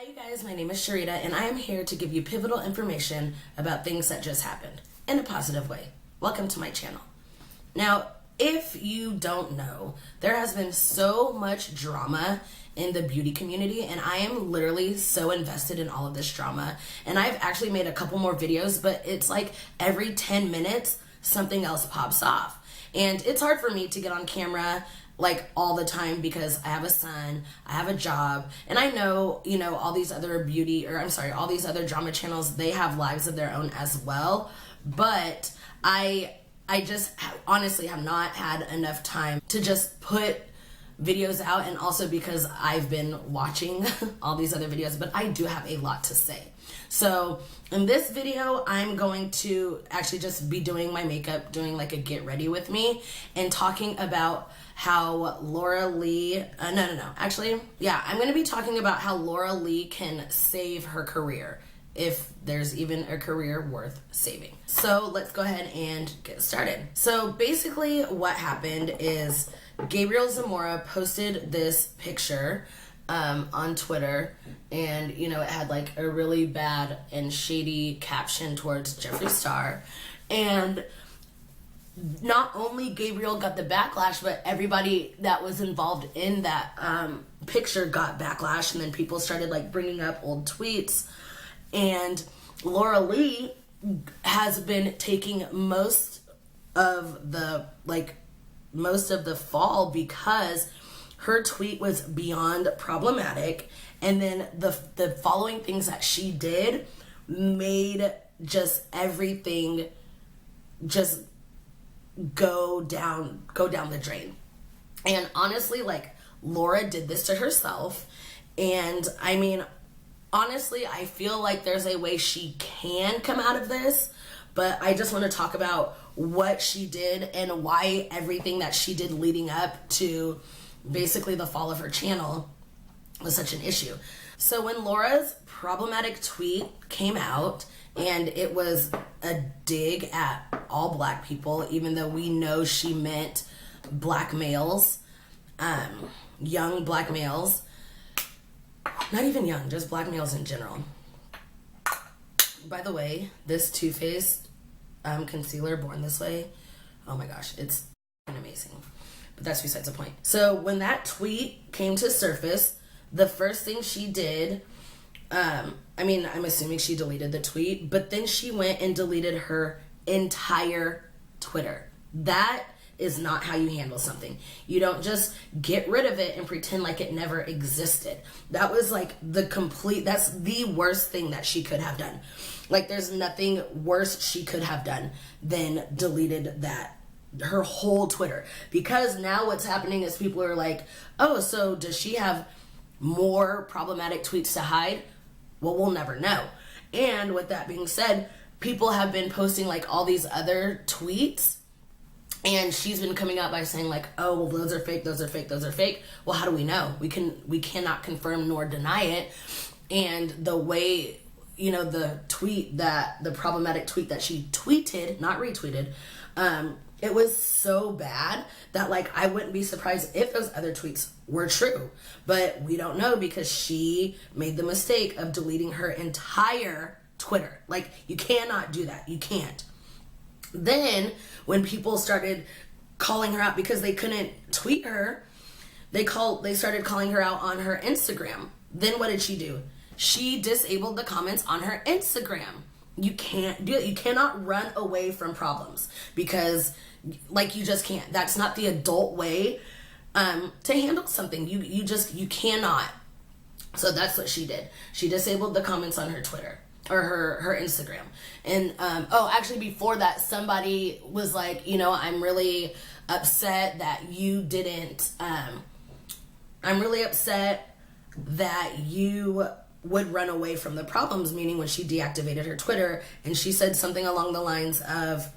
Hey guys, my name is Cherita and I am here to give you pivotal information about things that just happened in a positive way. Welcome to my channel. Now, if you don't know, there has been so much drama in the beauty community and I am literally so invested in all of this drama, and I've actually made a couple more videos, but it's like every 10 minutes something else pops off, and it's hard for me to get on camera like all the time because I have a son, I have a job, and I know, all these other all these other drama channels, they have lives of their own as well, but I just honestly have not had enough time to just put videos out, and also because I've been watching all these other videos, but I do have a lot to say. So in this video, I'm going to actually just be doing my makeup, doing like a get ready with me, and talking about how Laura Lee, I'm going to be talking about how Laura Lee can save her career, if there's even a career worth saving. So let's go ahead and get started. So basically what happened is Gabriel Zamora posted this picture on Twitter, and it had like a really bad and shady caption towards Jeffree Star, and not only Gabriel got the backlash, but everybody that was involved in that picture got backlash, and then people started like bringing up old tweets, and Laura Lee has been taking most of the fall because her tweet was beyond problematic, and then the following things that she did made just everything just go down the drain. And honestly, like, Laura did this to herself, and I mean, honestly, I feel like there's a way she can come out of this, but I just want to talk about what she did and why everything that she did leading up to basically the fall of her channel was such an issue. So when Laura's problematic tweet came out, and it was a dig at all black people, even though we know she meant black males, young black males, not even young, just black males in general. By the way, this Too Faced concealer, Born This Way, oh my gosh, it's amazing. But that's besides the point. So when that tweet came to surface, the first thing she did, I'm assuming she deleted the tweet, but then she went and deleted her entire Twitter. That is not how you handle something. You don't just get rid of it and pretend like it never existed. That was like that's the worst thing that she could have done. Like, there's nothing worse she could have done than deleted her whole Twitter. Because now what's happening is people are like, oh, so does she have more problematic tweets to hide? Well, we'll never know. And with that being said, people have been posting like all these other tweets, and she's been coming out by saying like, oh, well, those are fake, those are fake, those are fake. Well, how do we know? We cannot confirm nor deny it. And the way, the problematic tweet that she tweeted, not retweeted, it was so bad that like I wouldn't be surprised if those other tweets were true. But we don't know because she made the mistake of deleting her entire Twitter. Like, you cannot do that. You can't. Then when people started calling her out because they couldn't tweet her, they started calling her out on her Instagram. Then what did she do? She disabled the comments on her Instagram. You can't do it. You cannot run away from problems because, like, you just can't. That's not the adult way to handle something. You cannot. So that's what she did. She disabled the comments on her Twitter or her Instagram. And actually before that, somebody was like, I'm really upset that you didn't. I'm really upset that you would run away from the problems, meaning when she deactivated her Twitter, and she said something along the lines of,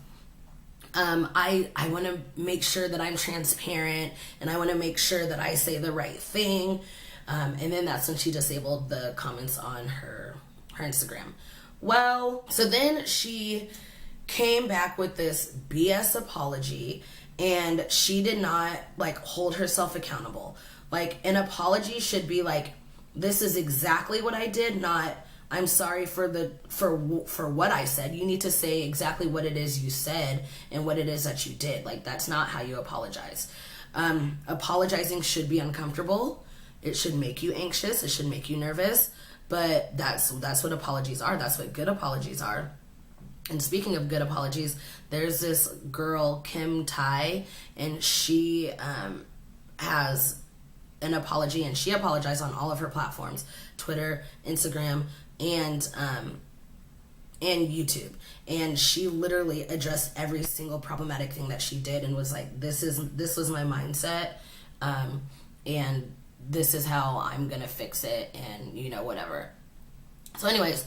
I want to make sure that I'm transparent, and I want to make sure that I say the right thing, and then that's when she disabled the comments on her Instagram. Well, so then she came back with this BS apology, and she did not like hold herself accountable. Like, an apology should be like, this is exactly what I did, not I'm sorry for what I said. You need to say exactly what it is you said and what it is that you did. Like, that's not how you apologize. Apologizing should be uncomfortable. It should make you anxious. It should make you nervous. But that's what apologies are. That's what good apologies are. And speaking of good apologies, there's this girl, Kim Tai, and she has an apology, and she apologized on all of her platforms, Twitter, Instagram, and YouTube. And she literally addressed every single problematic thing that she did and was like, this was my mindset, and this is how I'm gonna fix it, and whatever. So anyways,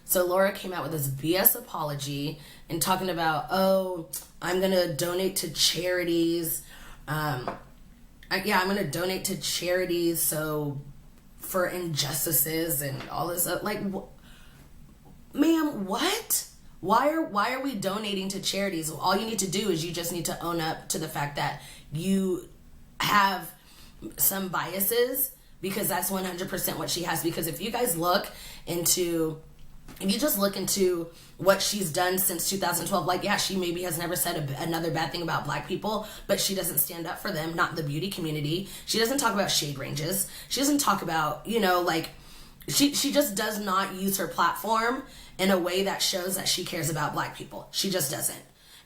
so Laura came out with this BS apology and talking about, oh, I'm gonna donate to charities. I'm gonna donate to charities so for injustices and all this stuff. Like, ma'am, what? Why are we donating to charities? All you need to do is you just need to own up to the fact that you have some biases, because that's 100% what she has. Because if you just look into what she's done since 2012, like, yeah, she maybe has never said another bad thing about Black people, but she doesn't stand up for them, not the beauty community. She doesn't talk about shade ranges. She doesn't talk about, she just does not use her platform in a way that shows that she cares about Black people. She just doesn't.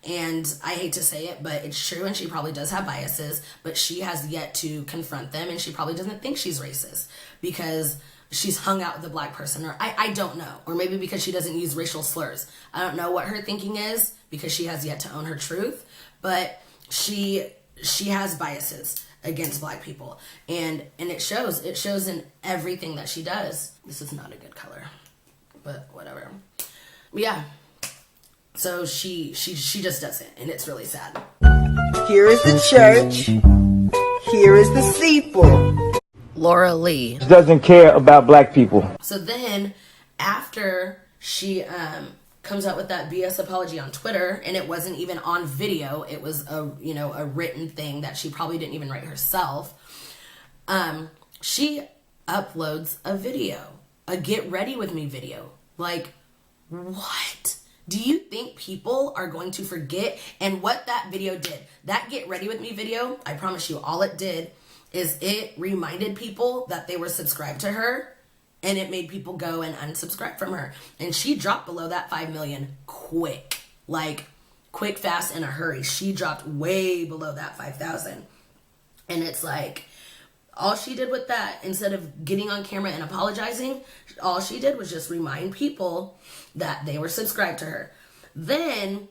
And I hate to say it, but it's true, and she probably does have biases, but she has yet to confront them, and she probably doesn't think she's racist because she's hung out with a Black person, or I don't know, or maybe because she doesn't use racial slurs. I don't know what her thinking is because she has yet to own her truth, but she has biases against Black people, and it shows in everything that she does. This is not a good color, but whatever. Yeah. So she just doesn't, and it's really sad. Here is the church. Here is the steeple. Laura Lee doesn't care about Black people. So then, after she comes out with that BS apology on Twitter, and it wasn't even on video, it was a written thing that she probably didn't even write herself. She uploads a video, a get ready with me video. Like, what? Do you think people are going to forget? And what that video did, that get ready with me video, I promise you, all it did is it reminded people that they were subscribed to her, and it made people go and unsubscribe from her. And she dropped below that 5 million quick, fast, in a hurry. She dropped way below that 5,000. And it's like, all she did with that, instead of getting on camera and apologizing, all she did was just remind people that they were subscribed to her. Then,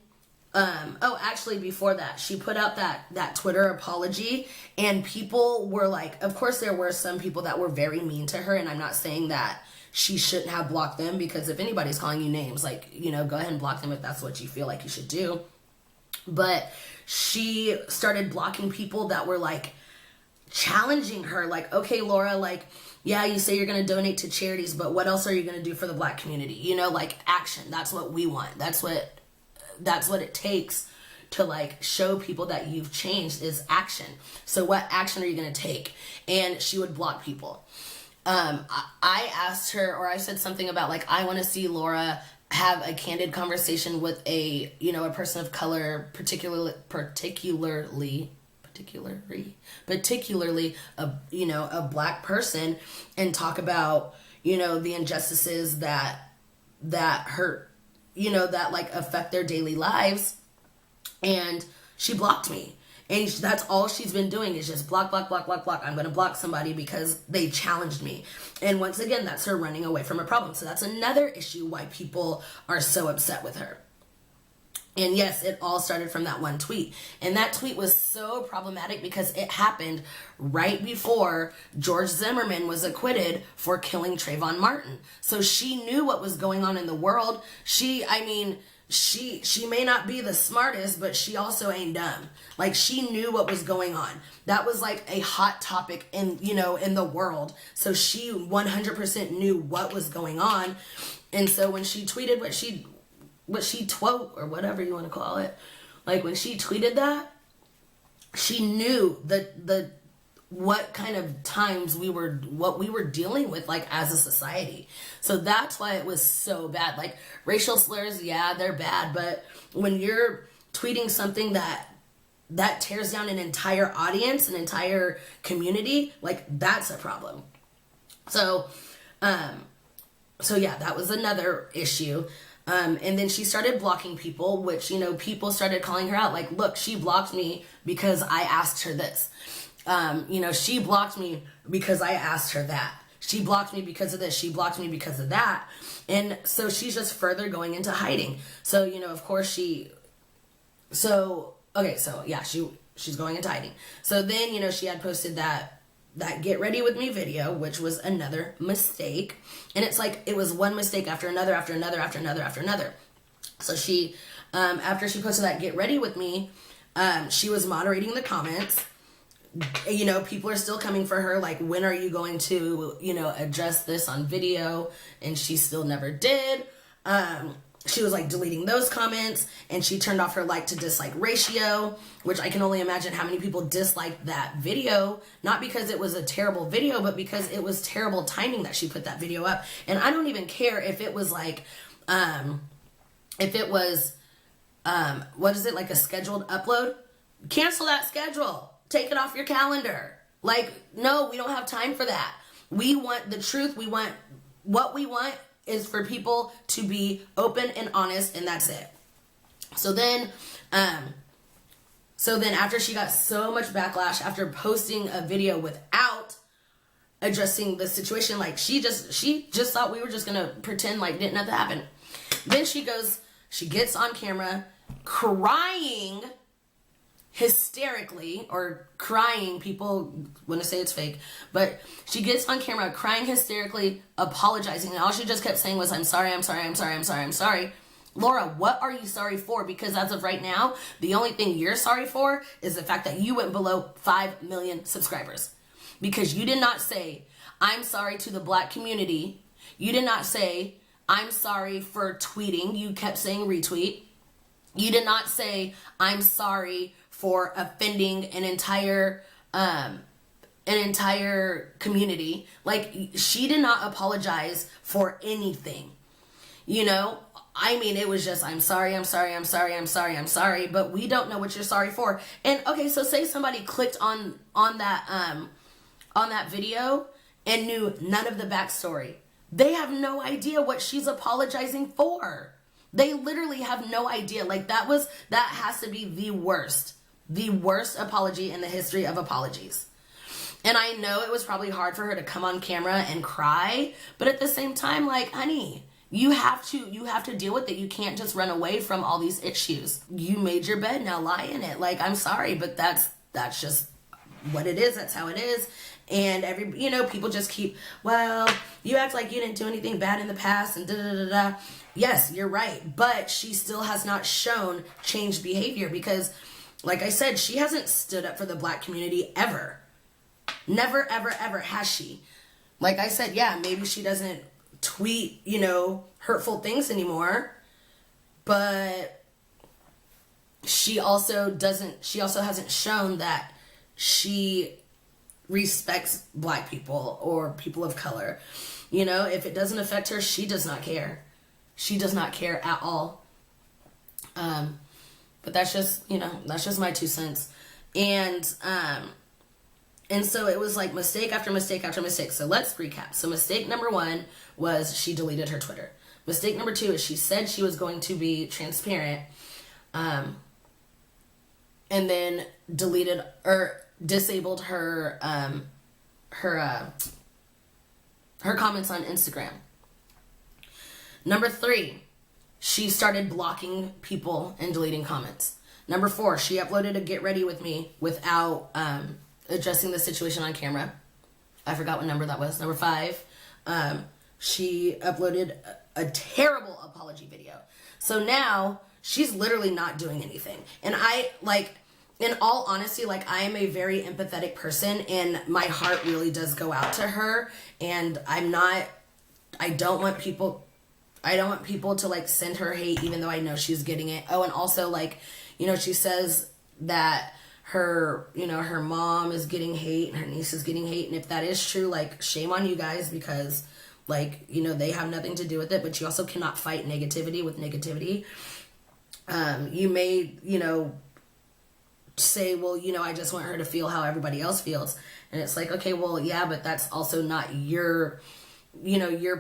actually before that, she put out that Twitter apology, and people were like, of course there were some people that were very mean to her, and I'm not saying that she shouldn't have blocked them, because if anybody's calling you names, go ahead and block them if that's what you feel like you should do. But she started blocking people that were challenging her, okay, Laura, yeah, you say you're going to donate to charities, but what else are you going to do for the Black community? Action. That's what we want. That's what it takes to show people that you've changed, is action. So what action are you going to take? And she would block people. I asked her, or I said something about I want to see Laura have a candid conversation with a person of color, particularly a Black person, and talk about the injustices that hurt, that affect their daily lives. And she blocked me, and that's all she's been doing is just block. I'm gonna block somebody because they challenged me. And once again, that's her running away from a problem. So that's another issue why people are so upset with her. And yes, it all started from that one tweet. And that tweet was so problematic because it happened right before George Zimmerman was acquitted for killing Trayvon Martin. So she knew what was going on in the world. She may not be the smartest, but she also ain't dumb. She knew what was going on. That was a hot topic in the world. So she 100% knew what was going on. And so when she tweeted what she or whatever you want to call it, when she tweeted that, she knew what kind of times what we were dealing with, like, as a society. So that's why it was so bad. Like, racial slurs, yeah, they're bad, but when you're tweeting something that tears down an entire audience, an entire community, like, that's a problem. So yeah, that was another issue. And then she started blocking people, which, you know, people started calling her out. Like, look, she blocked me because I asked her this. You know, she blocked me because I asked her that. She blocked me because of this. She blocked me because of that. And so she's just further going into hiding. So, you know, of course she's going into hiding. So then, you know, she had posted that Get Ready With Me video, which was another mistake. And it's like, it was one mistake after another, after another, after another, after another. So she, after she posted that Get Ready With Me, she was moderating the comments. You know, people are still coming for her, like, when are you going to, you know, address this on video? And she still never did. She was, like, deleting those comments, and she turned off her like to dislike ratio, which I can only imagine how many people disliked that video, not because it was a terrible video, but because it was terrible timing that she put that video up. And I don't even care if it was, like, what is it, like a scheduled upload? Cancel that schedule. Take it off your calendar. Like, no, we don't have time for that. We want the truth. What we want is for people to be open and honest, and that's it. So then after she got so much backlash after posting a video without addressing the situation, like, she just thought we were just gonna pretend like didn't nothing happen. Then she gets on camera crying hysterically, or crying, people want to say it's fake, but she gets on camera crying hysterically, apologizing, and all she just kept saying was, I'm sorry, I'm sorry, I'm sorry, I'm sorry, I'm sorry. Laura, what are you sorry for? Because as of right now, the only thing you're sorry for is the fact that you went below 5 million subscribers. Because you did not say, I'm sorry to the Black community. You did not say, I'm sorry for tweeting. You kept saying retweet. You did not say, I'm sorry for offending an entire community. Like, she did not apologize for anything. You know, I mean, it was just, I'm sorry, I'm sorry, I'm sorry, I'm sorry, I'm sorry, but we don't know what you're sorry for. And okay, so say somebody clicked on that video and knew none of the backstory. They have no idea what she's apologizing for. They literally have no idea. Like, that has to be the worst apology in the history of apologies. And I know it was probably hard for her to come on camera and cry, but at the same time, like, honey, you have to deal with it. You can't just run away from all these issues. You made your bed, now lie in it. Like, I'm sorry, but that's just what it is. That's how it is. And people just keep, well, you act like you didn't do anything bad in the past and da-da-da-da. Yes, you're right. But she still has not shown changed behavior because, like I said, she hasn't stood up for the Black community ever. Never, ever, ever has she. Like I said, yeah, maybe she doesn't tweet, hurtful things anymore. But she also hasn't shown that she respects Black people or people of color. If it doesn't affect her, she does not care. She does not care at all. But that's just my 2 cents. And so it was like mistake after mistake after mistake. So let's recap. So mistake number 1 was she deleted her Twitter. Mistake number 2 is she said she was going to be transparent, and then deleted or disabled her comments on Instagram. Number 3, she started blocking people and deleting comments. Number 4, she uploaded a Get Ready With Me without addressing the situation on camera. I forgot what number that was. Number 5, she uploaded a terrible apology video. So now she's literally not doing anything. And in all honesty, I am a very empathetic person and my heart really does go out to her. And I don't want people to send her hate even though I know she's getting it. Oh, and also she says that her, her mom is getting hate and her niece is getting hate. And if that is true, like, shame on you guys, because, like, they have nothing to do with it, but you also cannot fight negativity with negativity. You may, say, well, I just want her to feel how everybody else feels. And it's like, okay, well, yeah, but that's also not your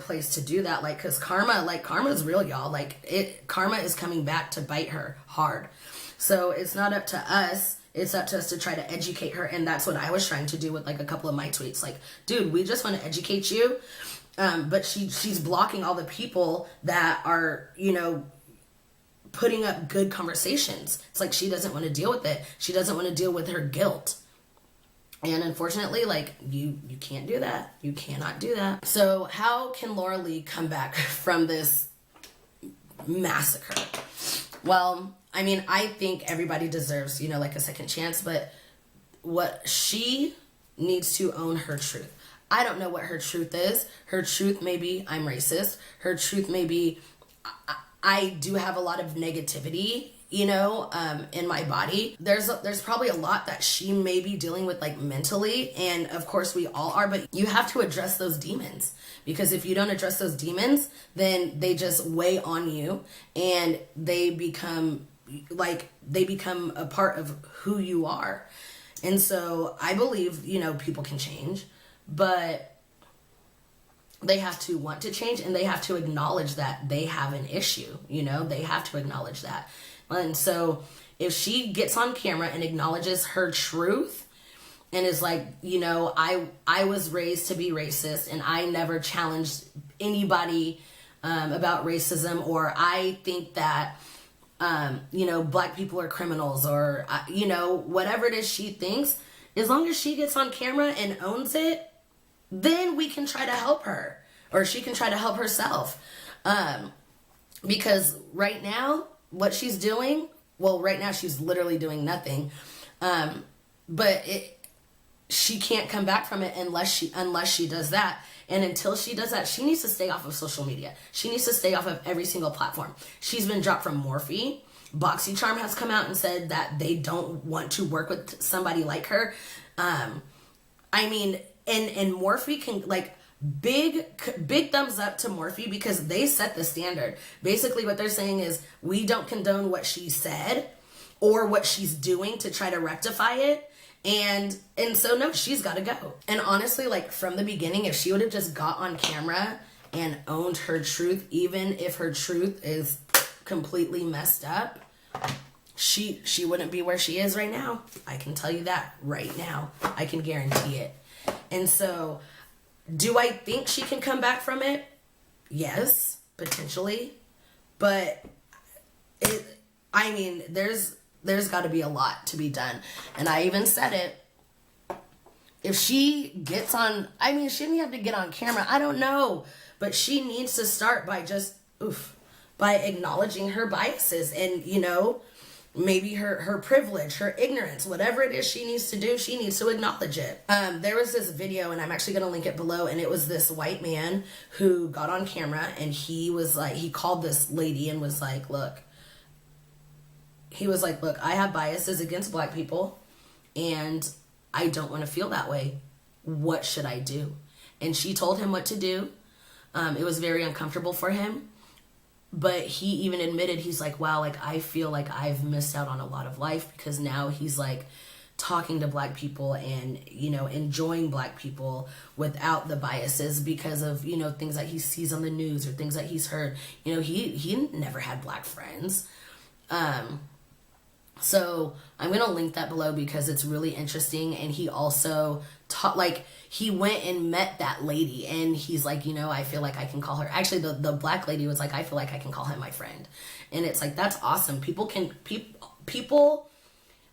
place to do that. Like, cause karma is real, y'all. Like, karma is coming back to bite her hard. So it's not up to us. It's up to us to try to educate her. And that's what I was trying to do with, like, a couple of my tweets. Like, dude, we just want to educate you. But she's blocking all the people that are, putting up good conversations. It's like she doesn't want to deal with it. She doesn't want to deal with her guilt. And unfortunately, like, you can't do that. You cannot do that. So how can Laura Lee come back from this massacre? Well, I mean, I think everybody deserves, like, a second chance, but what she needs to own her truth. I don't know what her truth is. Her truth may be, I'm racist. Her truth may be, I do have a lot of negativity, in my body. There's probably a lot that she may be dealing with, like, mentally, and of course we all are, but you have to address those demons, because if you don't address those demons, then they just weigh on you, and they become a part of who you are. And so I believe, people can change, but they have to want to change, and they have to acknowledge that they have an issue. They have to acknowledge that. And so if she gets on camera and acknowledges her truth and is like, I was raised to be racist, and I never challenged anybody about racism, or I think that black people are criminals, or whatever it is she thinks, as long as she gets on camera and owns it, then we can try to help her, or she can try to help herself. Because right now, what she's doing, well, right now she's literally doing nothing. But she can't come back from it unless she does that. And until she does that, she needs to stay off of social media. She needs to stay off of every single platform. She's been dropped from Morphe. BoxyCharm has come out and said that they don't want to work with somebody like her. I mean, and Morphe can, like, big thumbs up to Morphe, because they set the standard. Basically what they're saying is, we don't condone what she said or what she's doing to try to rectify it. And so no, she's got to go. And honestly, like, from the beginning, if she would have just got on camera and owned her truth, even if her truth is completely messed up, she wouldn't be where she is right now. I can tell you that right now. I can guarantee it. And so, do I think she can come back from it? Yes, potentially. But there's got to be a lot to be done. And I even said it. If she gets on, she didn't have to get on camera. I don't know. But she needs to start by by acknowledging her biases and, maybe her privilege, her ignorance, whatever it is she needs to do, she needs to acknowledge it. There was this video, and I'm actually going to link it below, and it was this white man who got on camera, and he was like, he called this lady and was like, look, I have biases against black people, and I don't want to feel that way. What should I do? And she told him what to do. It was very uncomfortable for him. But he even admitted, he's like, wow, like, I feel like I've missed out on a lot of life, because now he's like talking to black people and, enjoying black people without the biases because of, things that he sees on the news or things that he's heard. He never had black friends. So I'm going to link that below because it's really interesting. And he also he went and met that lady, and he's like, I feel like I can call her. Actually, the black lady was like, I feel like I can call him my friend. And it's like, that's awesome. People,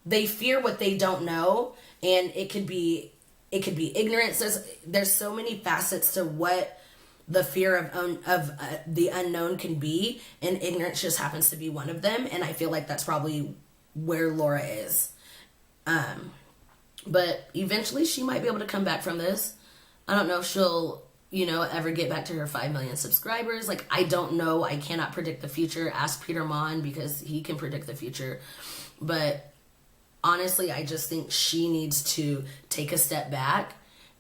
they fear what they don't know, and it could be ignorance. There's so many facets to what the fear of the unknown can be, and ignorance just happens to be one of them. And I feel like that's probably where Laura is. But eventually she might be able to come back from this. I don't know if she'll, ever get back to her 5 million subscribers. Like, I don't know. I cannot predict the future. Ask Peter Mon, because he can predict the future. But honestly, I just think she needs to take a step back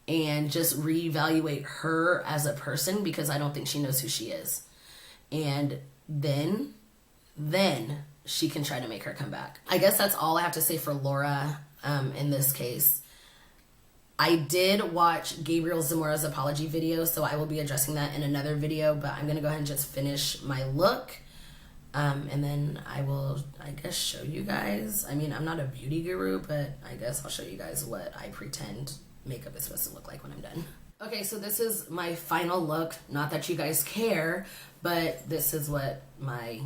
and just reevaluate her as a person, because I don't think she knows who she is. And then she can try to make her come back. I guess that's all I have to say for Laura in this case. I did watch Gabriel Zamora's apology video, so I will be addressing that in another video, but I'm going to go ahead and just finish my look. And then I will, I guess, show you guys. I mean, I'm not a beauty guru, but I guess I'll show you guys what I pretend makeup is supposed to look like when I'm done. Okay, so this is my final look. Not that you guys care, but this is what my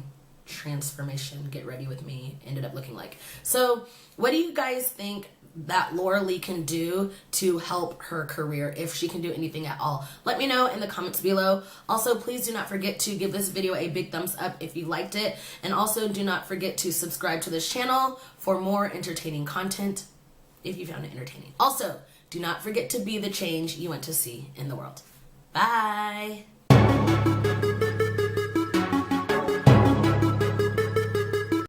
transformation, get ready with me, ended up looking like. So what do you guys think that Laura Lee can do to help her career, if she can do anything at all? Let me know in the comments below. Also, please do not forget to give this video a big thumbs up if you liked it, and also do not forget to subscribe to this channel for more entertaining content if you found it entertaining. Also, do not forget to be the change you want to see in the world. Bye!